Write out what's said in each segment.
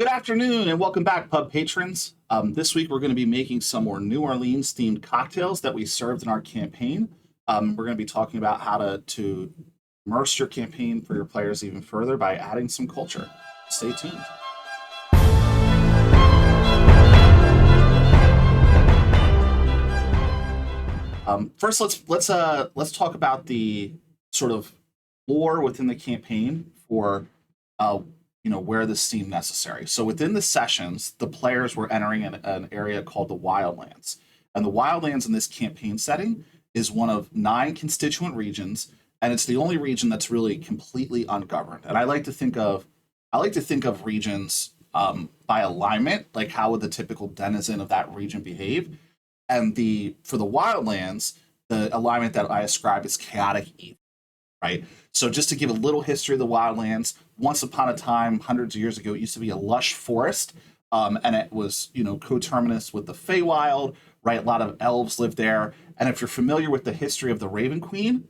Good afternoon and welcome back, pub patrons. This week we're going to be making some more New Orleans themed cocktails that we served in our campaign. We're going to be talking about how to immerse your campaign for your players even further by adding some culture. Stay tuned. First, let's talk about the sort of lore within the campaign for where this seemed necessary. So within the sessions, the players were entering an area called the Wildlands, and the Wildlands in this campaign setting is one of 9 constituent regions, and it's the only region that's really completely ungoverned. And I like to think of regions by alignment, like how would the typical denizen of that region behave, and the for the Wildlands, the alignment that I ascribe is chaotic evil, right? So just to give a little history of the Wildlands, once upon a time, hundreds of years ago, it used to be a lush forest, and it was coterminous with the Feywild, right? A lot of elves lived there, and if you're familiar with the history of the Raven Queen,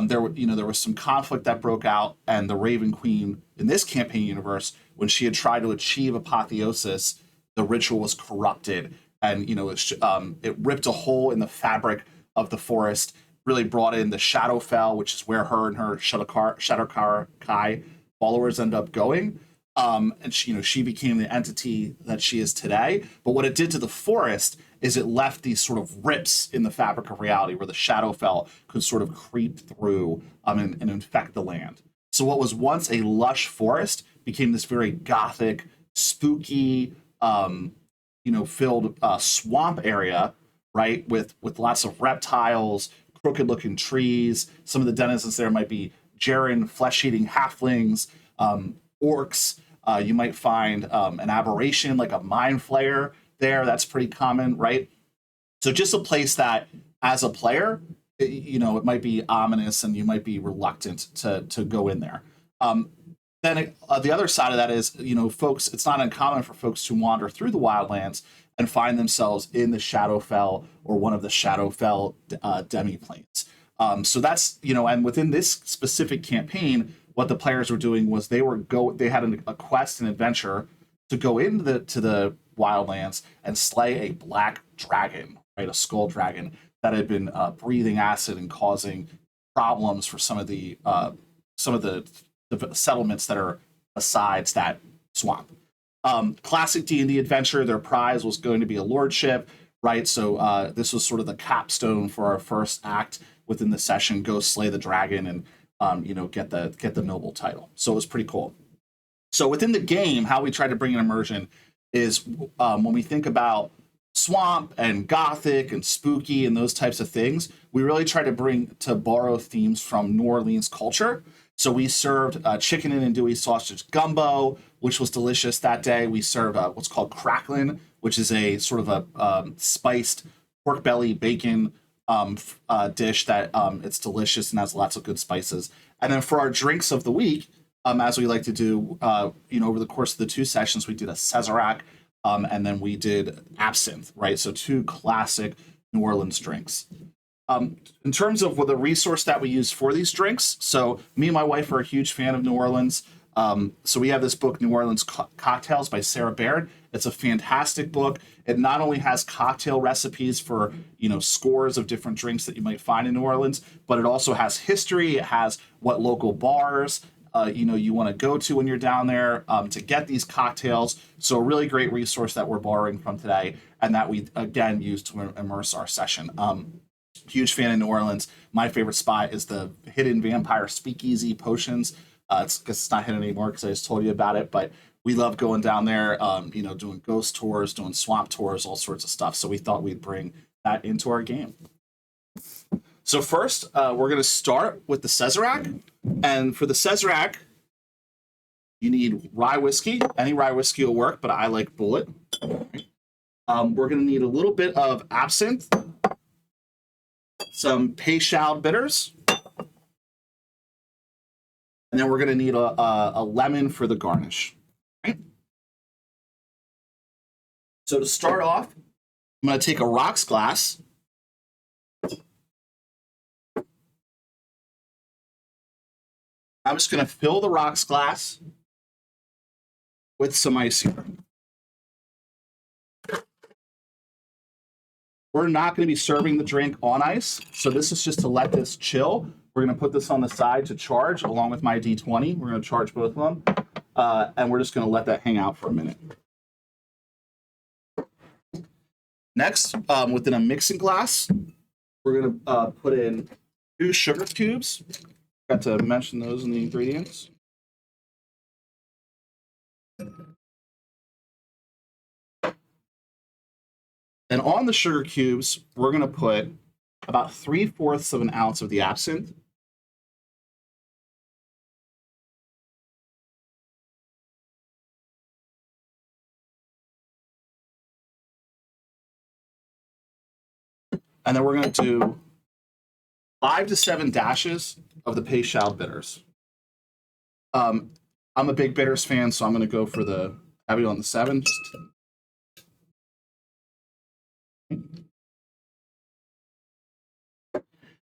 there was some conflict that broke out, and the Raven Queen in this campaign universe, when she had tried to achieve apotheosis, the ritual was corrupted, and it ripped a hole in the fabric of the forest, really brought in the Shadowfell, which is where her and her Shadowcar Kai followers end up going. And she became the entity that she is today. But what it did to the forest is it left these sort of rips in the fabric of reality where the Shadowfell could sort of creep through and infect the land. So what was once a lush forest became this very gothic, spooky, filled swamp area, right, with lots of reptiles, crooked looking trees. Some of the denizens there might be Jaren flesh eating halflings, orcs. You might find an aberration like a mind flayer there. That's pretty common, right? So just a place that, as a player, it might be ominous and you might be reluctant to go in there. The other side of that is, folks, it's not uncommon for folks to wander through the Wildlands and find themselves in the Shadowfell or one of the Shadowfell demi-planes. So that's, and within this specific campaign, what the players were doing was they had a quest and adventure to go into the Wildlands and slay a black dragon, right, a skull dragon that had been breathing acid and causing problems for some of the settlements that are besides that swamp. Classic D&D adventure, their prize was going to be a lordship, right? So this was sort of the capstone for our first act within the session: go slay the dragon and get the noble title. So it was pretty cool. So within the game, how we try to bring in immersion is when we think about swamp and gothic and spooky and those types of things, we really try to borrow themes from New Orleans culture. So we served chicken and andouille sausage gumbo, which was delicious that day. We served what's called cracklin, which is a sort of a spiced pork belly bacon dish that it's delicious and has lots of good spices. And then for our drinks of the week, as we like to do, over the course of the 2 sessions, we did a Sazerac, and then we did Absinthe, right? So 2 classic New Orleans drinks. In terms of the resource that we use for these drinks, so me and my wife are a huge fan of New Orleans. So we have this book, New Orleans Cocktails by Sarah Baird. It's a fantastic book. It not only has cocktail recipes for, scores of different drinks that you might find in New Orleans, but it also has history. It has what local bars, you want to go to when you're down there to get these cocktails. So a really great resource that we're borrowing from today and that we, again, use to immerse our session. Huge fan of New Orleans. My favorite spot is the Hidden Vampire Speakeasy Potions. It's not hidden anymore because I just told you about it, but we love going down there, doing ghost tours, doing swamp tours, all sorts of stuff. So we thought we'd bring that into our game. So first, we're going to start with the Sazerac. And for the Sazerac, you need rye whiskey. Any rye whiskey will work, but I like Bullet. We're going to need a little bit of absinthe, some peychaud bitters, and then we're going to need a lemon for the garnish. Right? So to start off, I'm going to take a rocks glass. I'm just going to fill the rocks glass with some ice here. We're not going to be serving the drink on ice, so this is just to let this chill. We're going to put this on the side to charge along with my D20. We're going to charge both of them, and we're just going to let that hang out for a minute. Next, within a mixing glass, we're going to put in 2 sugar cubes. Got to mention those in the ingredients. And on the sugar cubes, we're going to put about 3/4 of an ounce of the absinthe. And then we're going to do 5 to 7 dashes of the peychaud bitters. I'm a big bitters fan, so I'm going to go for the heavy on the 7.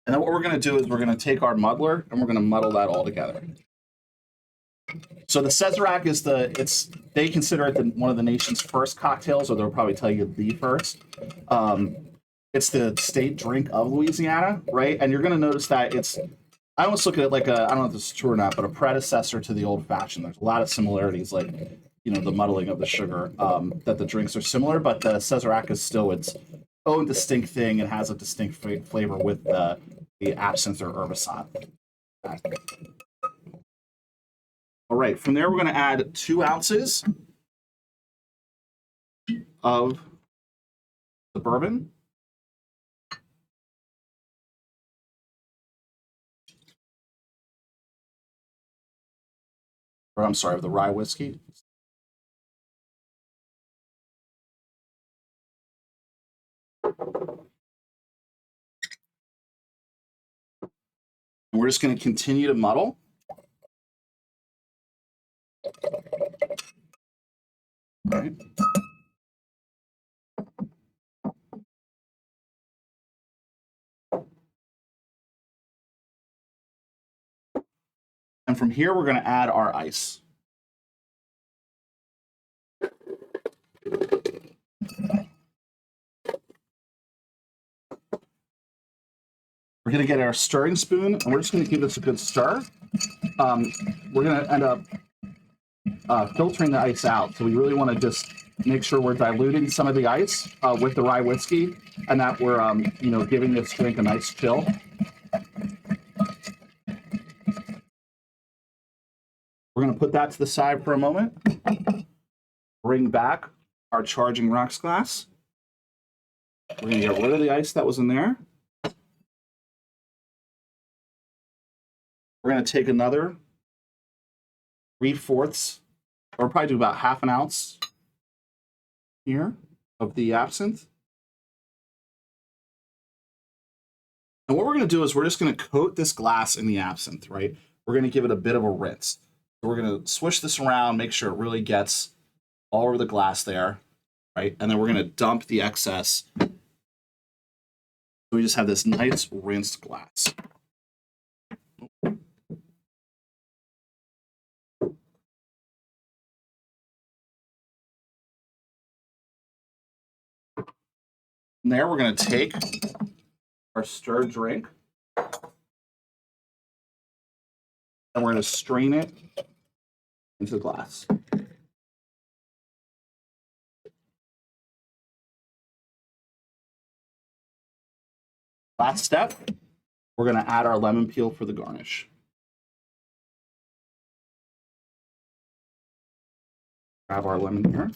And then what we're going to do is we're going to take our muddler and we're going to muddle that all together. So the Sazerac is they consider it one of the nation's first cocktails, or they'll probably tell you the first. It's the state drink of Louisiana, right? And you're going to notice that I almost look at it like I don't know if this is true or not, but a predecessor to the old fashioned. There's a lot of similarities, like, the muddling of the sugar, that the drinks are similar, but the Sazerac is still its own distinct thing and has a distinct flavor with the absinthe or herbsaint. All right, from there, we're going to add 2 ounces of the bourbon. Or I'm sorry, of the rye whiskey. And we're just going to continue to muddle. All right. And from here, we're going to add our ice. We're going to get our stirring spoon, and we're just going to give this a good stir. We're going to end up filtering the ice out. So we really want to just make sure we're diluting some of the ice with the rye whiskey, and that we're giving this drink a nice chill. We're going to put that to the side for a moment. Bring back our charging rocks glass. We're going to get rid of the ice that was in there. We're going to take another 3/4, or probably do about 1/2 ounce here of the absinthe. And what we're going to do is we're just going to coat this glass in the absinthe, right? We're going to give it a bit of a rinse. So we're going to swish this around, make sure it really gets all over the glass there, right? And then we're going to dump the excess. So we just have this nice rinsed glass. From there, we're going to take our stirred drink and we're going to strain it into the glass. Last step, we're going to add our lemon peel for the garnish. Grab our lemon here.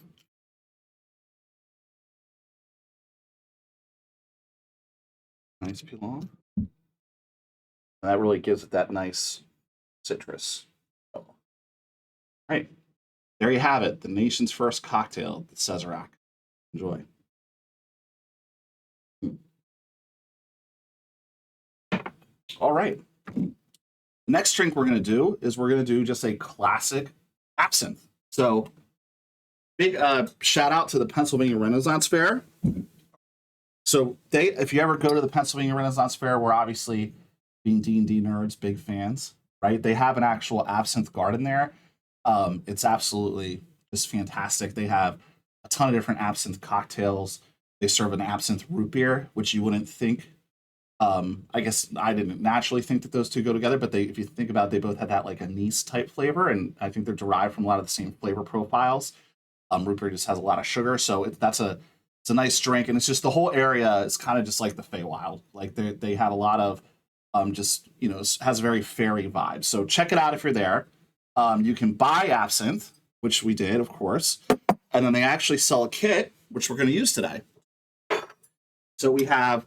Nice peel off. And that really gives it that nice citrus. All right. There you have it. The nation's first cocktail, the Sazerac. Enjoy. All right. The next drink we're going to do is we're going to do just a classic absinthe. So big shout out to the Pennsylvania Renaissance Fair. So if you ever go to the Pennsylvania Renaissance Fair, we're obviously, being D&D nerds, big fans, right? They have an actual absinthe garden there. It's absolutely is fantastic. They have a ton of different absinthe cocktails. They serve an absinthe root beer, which you wouldn't think. I guess I didn't naturally think that those two go together, but if you think about it, they both have that like anise type flavor, and I think they're derived from a lot of the same flavor profiles. Root beer just has a lot of sugar, so it's a nice drink, and it's just the whole area is kind of just like the Feywild. Like they have a lot of just has a very fairy vibe. So check it out if you're there. You can buy absinthe, which we did, of course, and then they actually sell a kit, which we're going to use today. So we have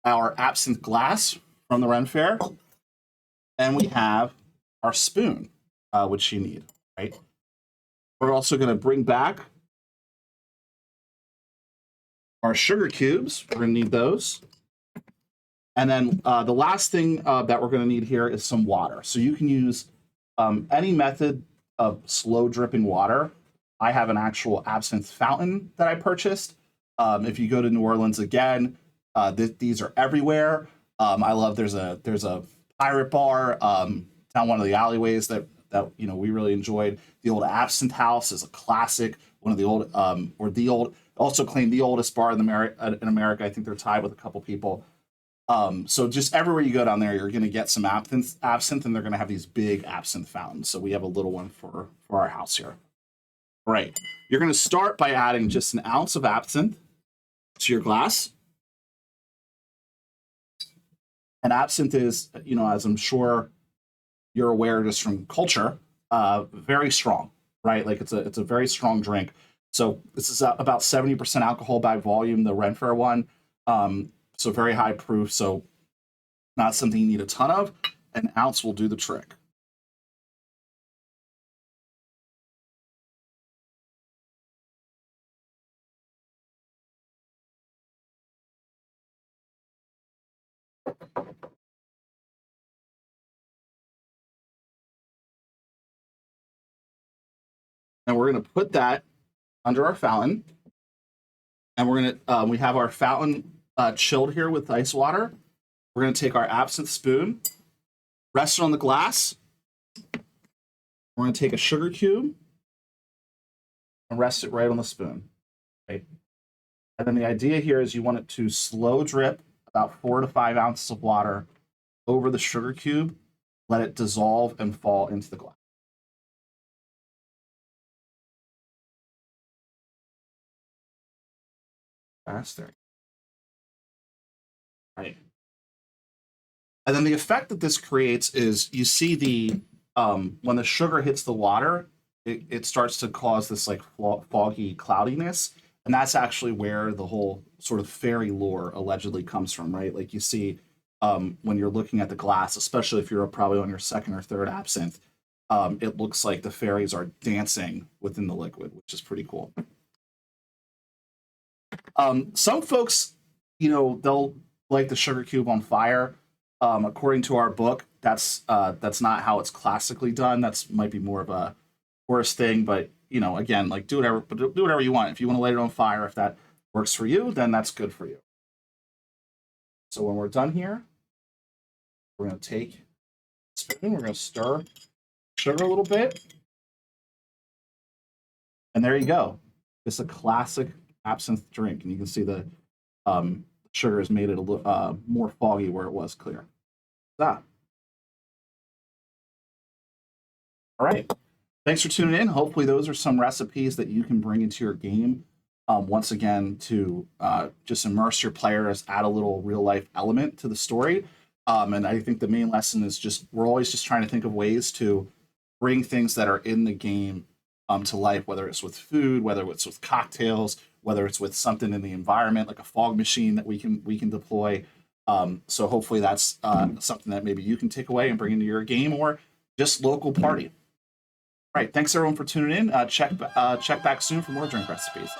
our absinthe glass from the Ren Fair, and we have our spoon, which you need, right? We're also going to bring back our sugar cubes. We're going to need those. And then the last thing that we're going to need here is some water. So you can use any method of slow dripping water. I have an actual absinthe fountain that I purchased. If you go to New Orleans again, these are everywhere. I love there's a pirate bar down one of the alleyways that we really enjoyed. The old Absinthe House is a classic. One of the old also claimed the oldest bar in America. I think they're tied with a couple people. So just everywhere you go down there, you're going to get some absinthe, and they're going to have these big absinthe fountains. So we have a little one for our house here. All right, you're going to start by adding just an ounce of absinthe to your glass. And absinthe is, as I'm sure you're aware just from culture, very strong, right? Like it's a very strong drink. So this is about 70% alcohol by volume, the Ren Fair one. So very high proof. So not something you need a ton of. An ounce will do the trick. And we're going to put that under our fountain. And we're going to, we have our fountain chilled here with ice water. We're going to take our absinthe spoon, rest it on the glass. We're going to take a sugar cube and rest it right on the spoon. Right? And then the idea here is you want it to slow drip about 4 to 5 ounces of water over the sugar cube. Let it dissolve and fall into the glass. Faster. Right. And then the effect that this creates is you see the when the sugar hits the water, it starts to cause this like foggy cloudiness, and that's actually where the whole sort of fairy lore allegedly comes from, right? Like you see when you're looking at the glass, especially if you're probably on your second or third absinthe, it looks like the fairies are dancing within the liquid, which is pretty cool. Some folks, they'll light the sugar cube on fire. According to our book, that's not how it's classically done. That's might be more of a tourist thing, but again, like do whatever you want. If you want to light it on fire, if that works for you, then that's good for you. So when we're done here, we're going to take a spoon, we're going to stir sugar a little bit, and there you go. It's a classic absinthe drink, and you can see the sugar has made it a little more foggy where it was clear. All right. Thanks for tuning in. Hopefully those are some recipes that you can bring into your game. Once again, to just immerse your players, add a little real life element to the story. And I think the main lesson is just we're always just trying to think of ways to bring things that are in the game to life, whether it's with food, whether it's with cocktails, whether it's with something in the environment like a fog machine that we can deploy. So hopefully that's something that maybe you can take away and bring into your game or just local party. All right, thanks everyone for tuning in. Check back soon for more drink recipes.